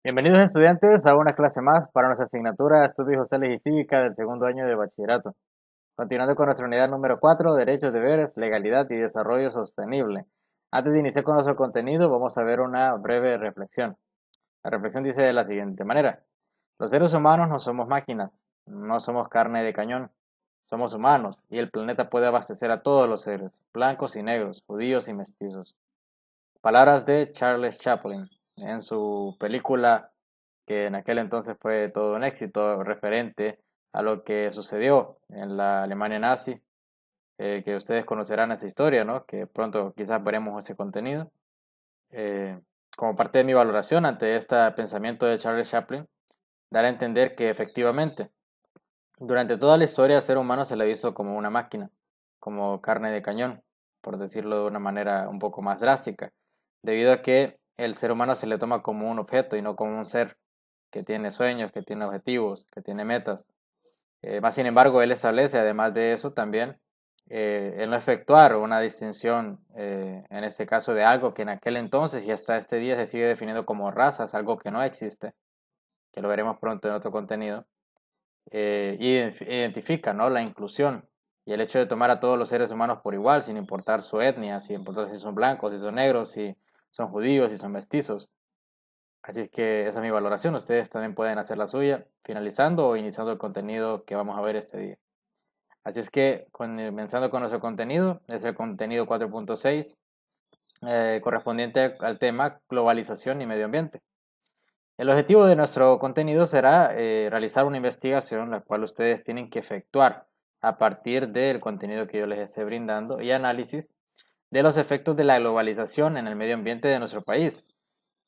Bienvenidos estudiantes a una clase más para nuestra asignatura de Estudios Sociales y Cívica del segundo año de bachillerato. Continuando con nuestra unidad número 4, Derechos, Deberes, Legalidad y Desarrollo Sostenible. Antes de iniciar con nuestro contenido, vamos a ver una breve reflexión. La reflexión dice de la siguiente manera. Los seres humanos no somos máquinas, no somos carne de cañón. Somos humanos y el planeta puede abastecer a todos los seres, blancos y negros, judíos y mestizos. Palabras de Charles Chaplin en su película que en aquel entonces fue todo un éxito referente a lo que sucedió en la Alemania nazi, que ustedes conocerán esa historia, ¿no? Que pronto quizás veremos ese contenido. Eh, Como parte de mi valoración ante este pensamiento de Charles Chaplin, dar a entender que efectivamente, durante toda la historia, el ser humano se le ha visto como una máquina, como carne de cañón, por decirlo de una manera un poco más drástica, debido a que el ser humano se le toma como un objeto y no como un ser que tiene sueños, que tiene objetivos, que tiene metas. Más sin embargo, él establece, además de eso, también el no efectuar una distinción, en este caso, de algo que en aquel entonces y hasta este día se sigue definiendo como razas, algo que no existe, que lo veremos pronto en otro contenido, identifica, ¿no?, la inclusión y el hecho de tomar a todos los seres humanos por igual, sin importar su etnia, sin importar si son blancos, si son negros, si son judíos, si son mestizos. Así es que esa es mi valoración. Ustedes también pueden hacer la suya, finalizando o iniciando el contenido que vamos a ver este día. Así es que, comenzando con nuestro contenido, es el contenido 4.6, correspondiente al tema globalización y medio ambiente. El objetivo de nuestro contenido será realizar una investigación, la cual ustedes tienen que efectuar a partir del contenido que yo les esté brindando y análisis de los efectos de la globalización en el medio ambiente de nuestro país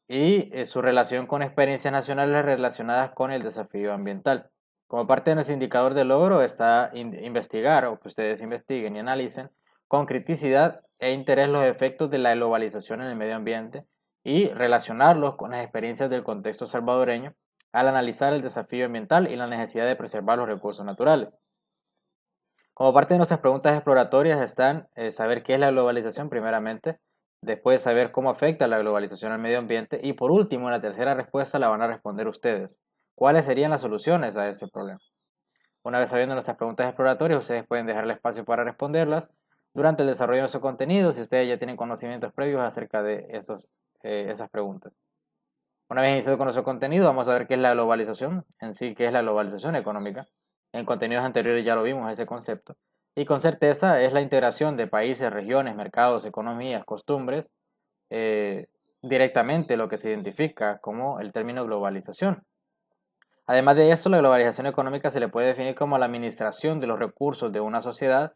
y su relación con experiencias nacionales relacionadas con el desafío ambiental. Como parte de nuestro indicador de logro está investigar o que ustedes investiguen y analicen con criticidad e interés los efectos de la globalización en el medio ambiente y relacionarlos con las experiencias del contexto salvadoreño al analizar el desafío ambiental y la necesidad de preservar los recursos naturales. Como parte de nuestras preguntas exploratorias están saber qué es la globalización primeramente, después saber cómo afecta la globalización al medio ambiente y por último, la tercera respuesta la van a responder ustedes. ¿Cuáles serían las soluciones a ese problema? Una vez sabiendo nuestras preguntas exploratorias, ustedes pueden dejarle espacio para responderlas durante el desarrollo de su contenido si ustedes ya tienen conocimientos previos acerca de esas preguntas. Una vez iniciado con nuestro contenido, vamos a ver qué es la globalización, en sí, qué es la globalización económica. En contenidos anteriores ya lo vimos ese concepto. Y con certeza es la integración de países, regiones, mercados, economías, costumbres, eh, directamente lo que se identifica como el término globalización. Además de esto, la globalización económica se le puede definir como la administración de los recursos de una sociedad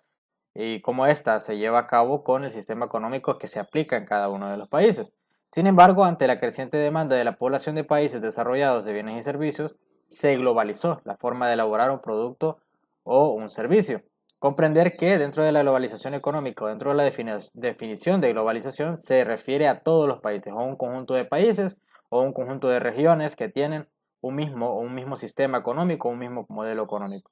y cómo ésta se lleva a cabo con el sistema económico que se aplica en cada uno de los países. Sin embargo, ante la creciente demanda de la población de países desarrollados de bienes y servicios, se globalizó la forma de elaborar un producto o un servicio. Comprender que dentro de la globalización económica o dentro de la definición de globalización se refiere a todos los países o un conjunto de países o un conjunto de regiones que tienen un mismo sistema económico, un mismo modelo económico.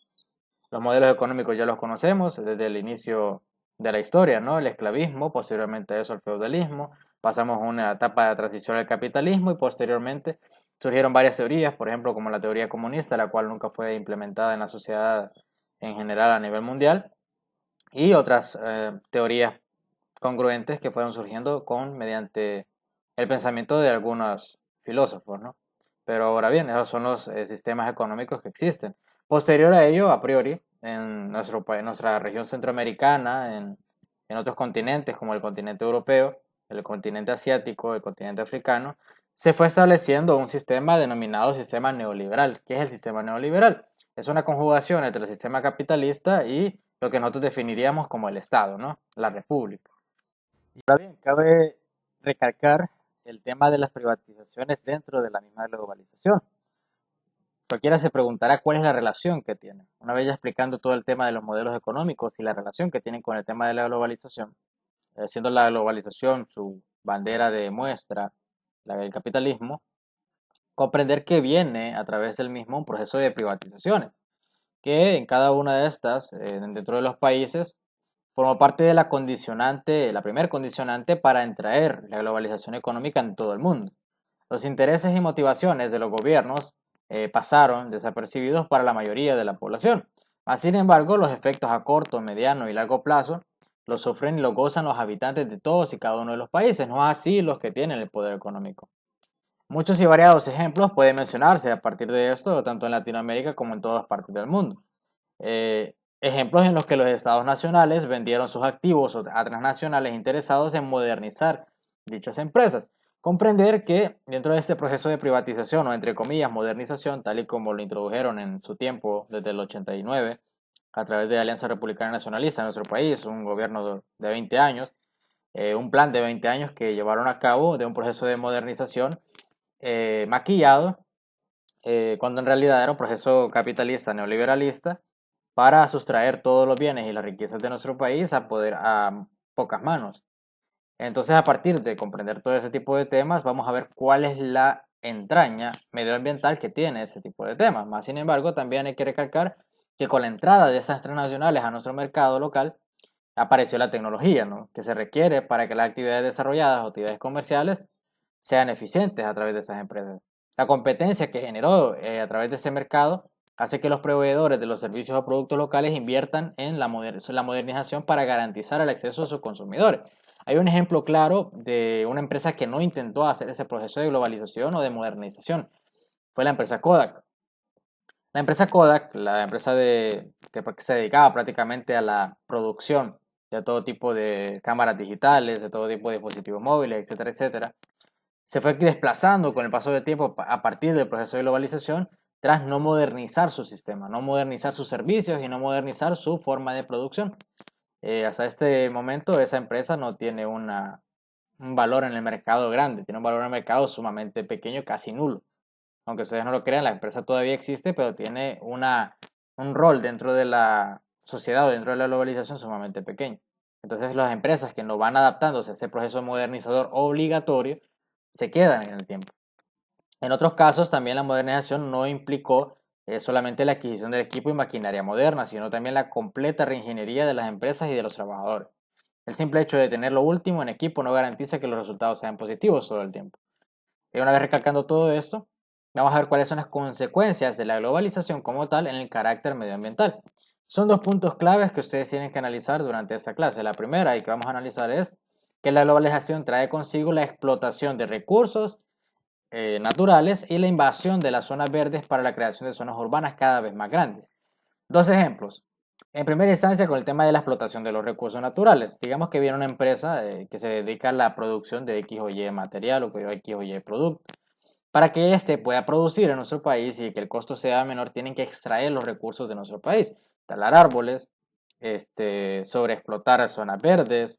Los modelos económicos ya los conocemos desde el inicio de la historia, ¿no? El esclavismo, posteriormente a eso el feudalismo, pasamos a una etapa de transición al capitalismo y posteriormente surgieron varias teorías, por ejemplo, como la teoría comunista, la cual nunca fue implementada en la sociedad en general a nivel mundial, y otras teorías congruentes que fueron surgiendo mediante el pensamiento de algunos filósofos, ¿no? Pero ahora bien, esos son los sistemas económicos que existen. Posterior a ello, a priori, en nuestra región centroamericana, en otros continentes como el continente europeo, el continente asiático, el continente africano, se fue estableciendo un sistema denominado sistema neoliberal. ¿Qué es el sistema neoliberal? Es una conjugación entre el sistema capitalista y lo que nosotros definiríamos como el Estado, ¿no? La República. Y ahora bien, cabe recalcar el tema de las privatizaciones dentro de la misma globalización. Cualquiera se preguntará cuál es la relación que tienen. Una vez ya explicando todo el tema de los modelos económicos y la relación que tienen con el tema de la globalización, siendo la globalización su bandera de muestra, la del capitalismo, comprender que viene a través del mismo un proceso de privatizaciones, que en cada una de estas, dentro de los países, formó parte de la condicionante, la primer condicionante para entraer la globalización económica en todo el mundo. Los intereses y motivaciones de los gobiernos pasaron desapercibidos para la mayoría de la población. Sin embargo, los efectos a corto, mediano y largo plazo los sufren y los gozan los habitantes de todos y cada uno de los países, no así los que tienen el poder económico. Muchos y variados ejemplos pueden mencionarse a partir de esto, tanto en Latinoamérica como en todas partes del mundo. Ejemplos en los que los estados nacionales vendieron sus activos a transnacionales interesados en modernizar dichas empresas. Comprender que dentro de este proceso de privatización o entre comillas modernización, tal y como lo introdujeron en su tiempo desde el 89 a través de la Alianza Republicana Nacionalista en nuestro país, un gobierno de 20 años, un plan de 20 años que llevaron a cabo de un proceso de modernización maquillado, cuando en realidad era un proceso capitalista neoliberalista para sustraer todos los bienes y las riquezas de nuestro país a pocas manos. Entonces, a partir de comprender todo ese tipo de temas, vamos a ver cuál es la entraña medioambiental que tiene ese tipo de temas. Más sin embargo, también hay que recalcar que con la entrada de esas transnacionales a nuestro mercado local, apareció la tecnología, ¿no?, que se requiere para que las actividades desarrolladas o actividades comerciales sean eficientes a través de esas empresas. La competencia que generó a través de ese mercado hace que los proveedores de los servicios o productos locales inviertan en la modernización para garantizar el acceso a sus consumidores. Hay un ejemplo claro de una empresa que no intentó hacer ese proceso de globalización o de modernización. Fue la empresa Kodak. La empresa Kodak, la empresa que se dedicaba prácticamente a la producción de todo tipo de cámaras digitales, de todo tipo de dispositivos móviles, etcétera, etcétera, se fue desplazando con el paso del tiempo a partir del proceso de globalización tras no modernizar su sistema, no modernizar sus servicios y no modernizar su forma de producción. Hasta este momento esa empresa no tiene un valor en el mercado grande, tiene un valor en el mercado sumamente pequeño, casi nulo. Aunque ustedes no lo crean, la empresa todavía existe, pero tiene un rol dentro de la sociedad o dentro de la globalización sumamente pequeño. Entonces las empresas que no van adaptándose a ese proceso modernizador obligatorio se quedan en el tiempo. En otros casos también la modernización no implicó solamente la adquisición del equipo y maquinaria moderna, sino también la completa reingeniería de las empresas y de los trabajadores. El simple hecho de tener lo último en equipo no garantiza que los resultados sean positivos todo el tiempo. Y una vez recalcando todo esto, vamos a ver cuáles son las consecuencias de la globalización como tal en el carácter medioambiental. Son dos puntos claves que ustedes tienen que analizar durante esta clase. La primera y que vamos a analizar es que la globalización trae consigo la explotación de recursos naturales y la invasión de las zonas verdes para la creación de zonas urbanas cada vez más grandes. Dos ejemplos. En primera instancia, con el tema de la explotación de los recursos naturales. Digamos que viene una empresa que se dedica a la producción de X o Y material o X o Y producto. Para que éste pueda producir en nuestro país y que el costo sea menor, tienen que extraer los recursos de nuestro país. Talar árboles, sobreexplotar zonas verdes,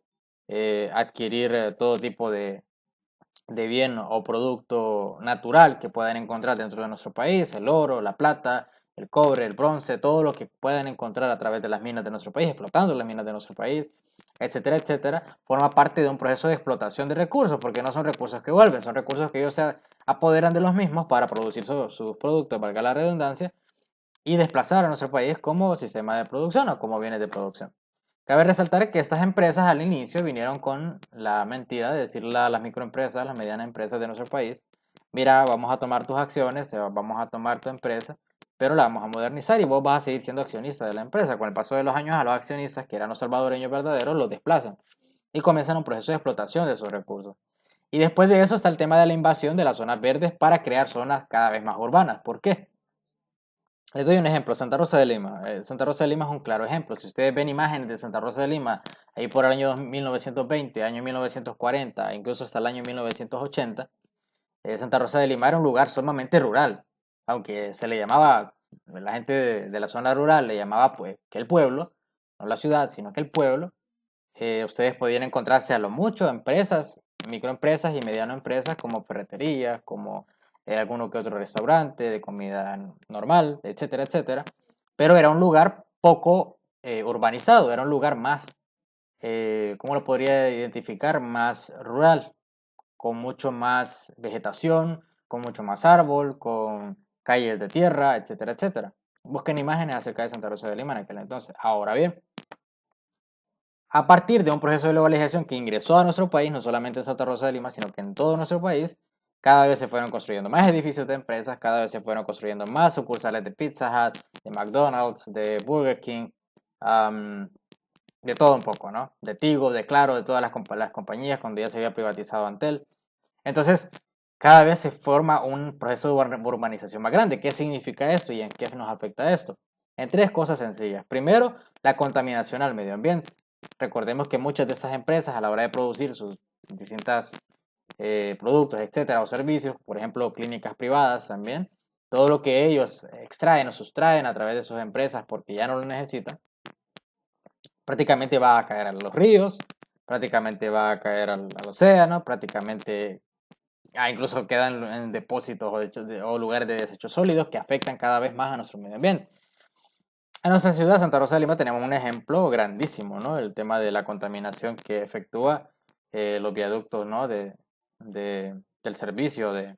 adquirir todo tipo de bien o producto natural que puedan encontrar dentro de nuestro país, el oro, la plata, el cobre, el bronce, todo lo que puedan encontrar a través de las minas de nuestro país, explotando las minas de nuestro país, etcétera, etcétera, forma parte de un proceso de explotación de recursos, porque no son recursos que vuelven, son recursos que ellos se apoderan de los mismos para producir sus productos, valga la redundancia, y desplazar a nuestro país como sistema de producción o como bienes de producción. Cabe resaltar que estas empresas al inicio vinieron con la mentira de decirle a las microempresas, las medianas empresas de nuestro país, mira, vamos a tomar tus acciones, vamos a tomar tu empresa, pero la vamos a modernizar y vos vas a seguir siendo accionista de la empresa. Con el paso de los años a los accionistas, que eran los salvadoreños verdaderos, los desplazan y comienzan un proceso de explotación de esos recursos. Y después de eso está el tema de la invasión de las zonas verdes para crear zonas cada vez más urbanas. ¿Por qué? Les doy un ejemplo, Santa Rosa de Lima. Santa Rosa de Lima es un claro ejemplo. Si ustedes ven imágenes de Santa Rosa de Lima, ahí por el año 1920, año 1940, incluso hasta el año 1980, Santa Rosa de Lima era un lugar sumamente rural. Aunque se le llamaba, la gente de la zona rural le llamaba pues que el pueblo, no la ciudad, sino que el pueblo. Ustedes podían encontrarse a lo mucho empresas, microempresas y mediano empresas como ferreterías, como alguno que otro restaurante de comida normal, etcétera, etcétera. Pero era un lugar poco urbanizado, era un lugar más, ¿cómo lo podría identificar? Más rural, con mucho más vegetación, con mucho más árbol, con calles de tierra, etcétera, etcétera. Busquen imágenes acerca de Santa Rosa de Lima en aquel entonces. Ahora bien, a partir de un proceso de globalización que ingresó a nuestro país, no solamente en Santa Rosa de Lima, sino que en todo nuestro país, cada vez se fueron construyendo más edificios de empresas, cada vez se fueron construyendo más sucursales de Pizza Hut, de McDonald's, de Burger King, de todo un poco, ¿no? De Tigo, de Claro, de todas las compañías cuando ya se había privatizado Antel. Entonces, cada vez se forma un proceso de urbanización más grande. ¿Qué significa esto y en qué nos afecta esto? En tres cosas sencillas. Primero, la contaminación al medio ambiente. Recordemos que muchas de estas empresas a la hora de producir sus distintos productos, etcétera, o servicios, por ejemplo, clínicas privadas también, todo lo que ellos extraen o sustraen a través de sus empresas porque ya no lo necesitan, prácticamente va a caer a los ríos, prácticamente va a caer al océano, prácticamente incluso quedan en depósitos o lugares de desechos sólidos que afectan cada vez más a nuestro medio ambiente. En nuestra ciudad, Santa Rosa de Lima, tenemos un ejemplo grandísimo, ¿no? El tema de la contaminación que efectúa los viaductos, ¿no? Del servicio de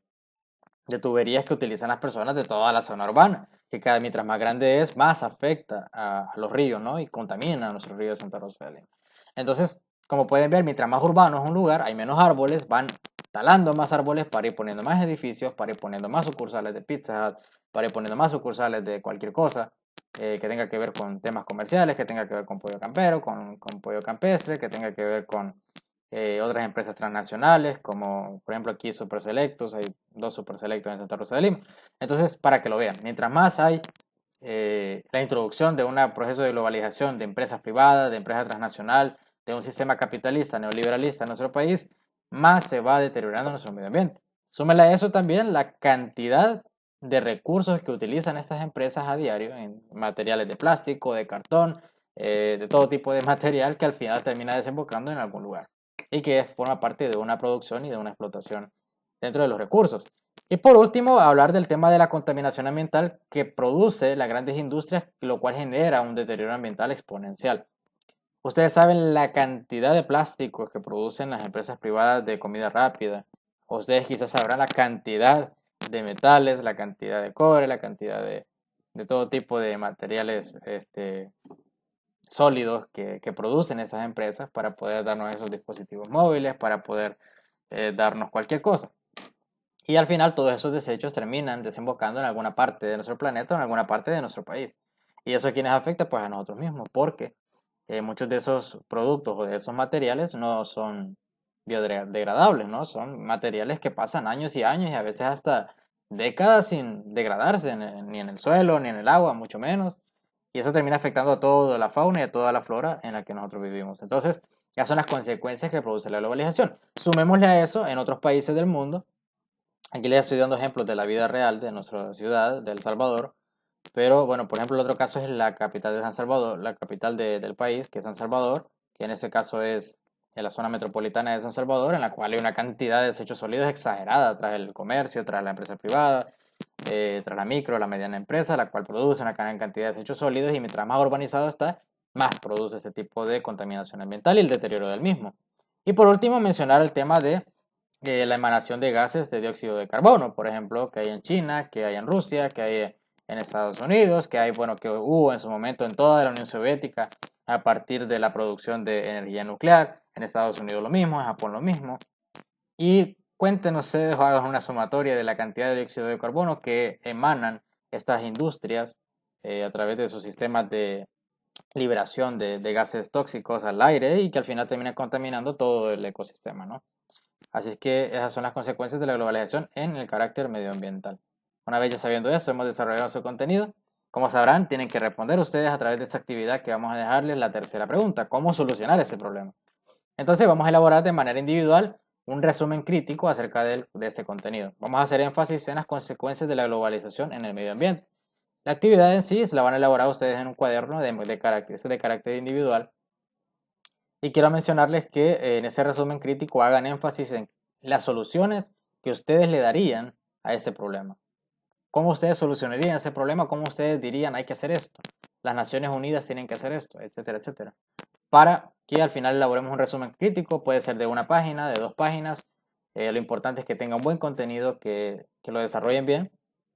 tuberías que utilizan las personas de toda la zona urbana, que mientras más grande es, más afecta a los ríos, ¿no? Y contamina a nuestro río de Santa Rosa de Lima. Entonces, como pueden ver, mientras más urbano es un lugar, hay menos árboles, van talando más árboles para ir poniendo más edificios, para ir poniendo más sucursales de Pizza Hut, para ir poniendo más sucursales de cualquier cosa que tenga que ver con temas comerciales, que tenga que ver con pollo campero, con pollo campestre, que tenga que ver con otras empresas transnacionales, como por ejemplo aquí Super Selectos, hay 2 Super Selectos en Santa Rosa de Lima. Entonces, para que lo vean, mientras más hay la introducción de un proceso de globalización de empresas privadas, de empresas transnacional, de un sistema capitalista, neoliberalista en nuestro país, más se va deteriorando nuestro medio ambiente. Súmele a eso también la cantidad de recursos que utilizan estas empresas a diario en materiales de plástico, de cartón, de todo tipo de material que al final termina desembocando en algún lugar y que forma parte de una producción y de una explotación dentro de los recursos. Y por último, hablar del tema de la contaminación ambiental que produce las grandes industrias, lo cual genera un deterioro ambiental exponencial. Ustedes saben la cantidad de plásticos que producen las empresas privadas de comida rápida. Ustedes quizás sabrán la cantidad de metales, la cantidad de cobre, la cantidad de todo tipo de materiales sólidos que producen esas empresas para poder darnos esos dispositivos móviles, para poder darnos cualquier cosa. Y al final todos esos desechos terminan desembocando en alguna parte de nuestro planeta o en alguna parte de nuestro país. ¿Y eso a quiénes afecta? Pues a nosotros mismos, porque muchos de esos productos o de esos materiales no son biodegradables, ¿no? Son materiales que pasan años y años y a veces hasta décadas sin degradarse ni en el suelo, ni en el agua, mucho menos. Y eso termina afectando a toda la fauna y a toda la flora en la que nosotros vivimos. Entonces, ya son las consecuencias que produce la globalización. Sumémosle a eso en otros países del mundo. Aquí les estoy dando ejemplos de la vida real de nuestra ciudad, de El Salvador. Pero bueno, por ejemplo, el otro caso es la capital de San Salvador, la capital del país, que es San Salvador, que en este caso es en la zona metropolitana de San Salvador, en la cual hay una cantidad de desechos sólidos exagerada tras el comercio, tras la empresa privada, tras la micro, la mediana empresa, la cual produce una gran cantidad de desechos sólidos y mientras más urbanizado está, más produce este tipo de contaminación ambiental y el deterioro del mismo. Y por último, mencionar el tema de la emanación de gases de dióxido de carbono, por ejemplo, que hay en China, que hay en Rusia, que hay en Estados Unidos, que hay, bueno, que hubo en su momento en toda la Unión Soviética a partir de la producción de energía nuclear, en Estados Unidos lo mismo, en Japón lo mismo. Y cuéntenos ustedes o hagan una sumatoria de la cantidad de dióxido de carbono que emanan estas industrias a través de sus sistemas de liberación de gases tóxicos al aire y que al final terminan contaminando todo el ecosistema, ¿no? Así es que esas son las consecuencias de la globalización en el carácter medioambiental. Una vez ya sabiendo eso, hemos desarrollado su contenido. Como sabrán, tienen que responder ustedes a través de esta actividad que vamos a dejarles la tercera pregunta, ¿cómo solucionar ese problema? Entonces vamos a elaborar de manera individual un resumen crítico acerca de ese contenido. Vamos a hacer énfasis en las consecuencias de la globalización en el medio ambiente. La actividad en sí se la van a elaborar ustedes en un cuaderno de carácter individual. Y quiero mencionarles que en ese resumen crítico hagan énfasis en las soluciones que ustedes le darían a ese problema. ¿Cómo ustedes solucionarían ese problema? ¿Cómo ustedes dirían hay que hacer esto? Las Naciones Unidas tienen que hacer esto, etcétera, etcétera. Para que al final elaboremos un resumen crítico, puede ser de 1 página, de 2 páginas. Lo importante es que tenga un buen contenido, que lo desarrollen bien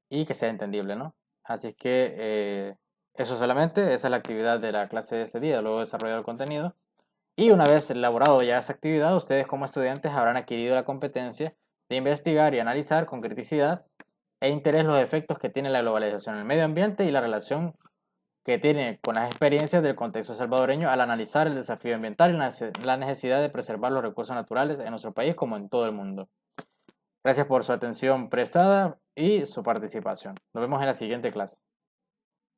y que sea entendible, ¿no? Así que eso solamente, esa es la actividad de la clase de este día, luego desarrollar el contenido. Y una vez elaborado ya esa actividad, ustedes como estudiantes habrán adquirido la competencia de investigar y analizar con criticidad e interés los efectos que tiene la globalización en el medio ambiente y la relación que tiene con las experiencias del contexto salvadoreño al analizar el desafío ambiental y la necesidad de preservar los recursos naturales en nuestro país como en todo el mundo. Gracias por su atención prestada y su participación. Nos vemos en la siguiente clase.